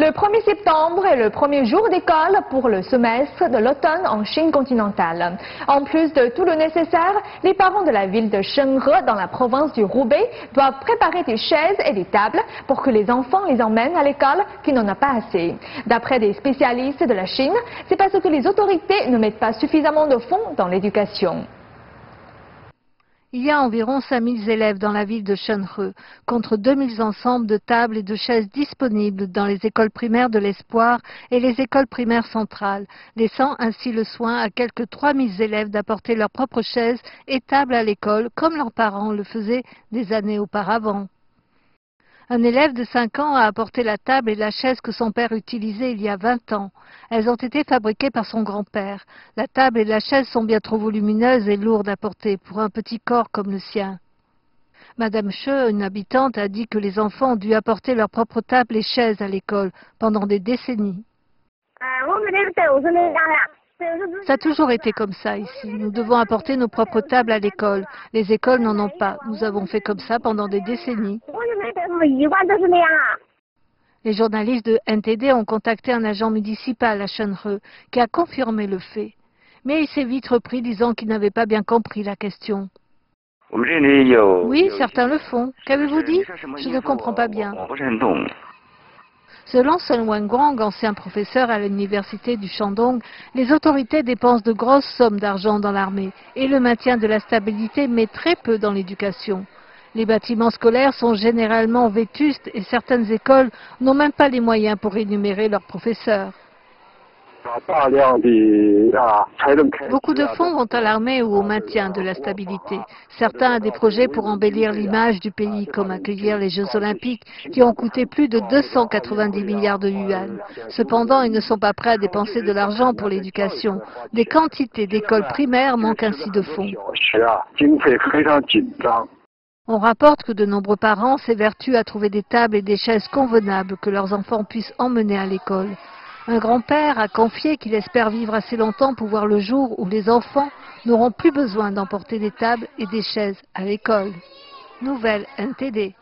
Le 1er septembre est le premier jour d'école pour le semestre de l'automne en Chine continentale. En plus de tout le nécessaire, les parents de la ville de Shenghe, dans la province du Hubei, doivent préparer des chaises et des tables pour que les enfants les emmènent à l'école qui n'en a pas assez. D'après des spécialistes de la Chine, c'est parce que les autorités ne mettent pas suffisamment de fonds dans l'éducation. Il y a environ 5000 élèves dans la ville de Shenzhen, contre 2000 ensembles de tables et de chaises disponibles dans les écoles primaires de l'Espoir et les écoles primaires centrales, laissant ainsi le soin à quelques 3000 élèves d'apporter leurs propres chaises et tables à l'école, comme leurs parents le faisaient des années auparavant. Un élève de 5 ans a apporté la table et la chaise que son père utilisait il y a 20 ans. Elles ont été fabriquées par son grand-père. La table et la chaise sont bien trop volumineuses et lourdes à porter pour un petit corps comme le sien. Madame Che, une habitante, a dit que les enfants ont dû apporter leurs propres tables et chaises à l'école pendant des décennies. Ça a toujours été comme ça ici. Nous devons apporter nos propres tables à l'école. Les écoles n'en ont pas. Nous avons fait comme ça pendant des décennies. Les journalistes de NTD ont contacté un agent municipal à Shenzhen qui a confirmé le fait. Mais il s'est vite repris disant qu'il n'avait pas bien compris la question. Oui, certains le font. Qu'avez-vous dit? Je ne comprends pas bien. Selon Sun Wenguang, ancien professeur à l'université du Shandong, les autorités dépensent de grosses sommes d'argent dans l'armée et le maintien de la stabilité met très peu dans l'éducation. Les bâtiments scolaires sont généralement vétustes et certaines écoles n'ont même pas les moyens pour rémunérer leurs professeurs. Beaucoup de fonds vont à l'armée ou au maintien de la stabilité. Certains ont des projets pour embellir l'image du pays, comme accueillir les Jeux Olympiques, qui ont coûté plus de 290 milliards de yuan. Cependant, ils ne sont pas prêts à dépenser de l'argent pour l'éducation. Des quantités d'écoles primaires manquent ainsi de fonds. On rapporte que de nombreux parents s'évertuent à trouver des tables et des chaises convenables que leurs enfants puissent emmener à l'école. Un grand-père a confié qu'il espère vivre assez longtemps pour voir le jour où les enfants n'auront plus besoin d'emporter des tables et des chaises à l'école. Nouvelle NTD.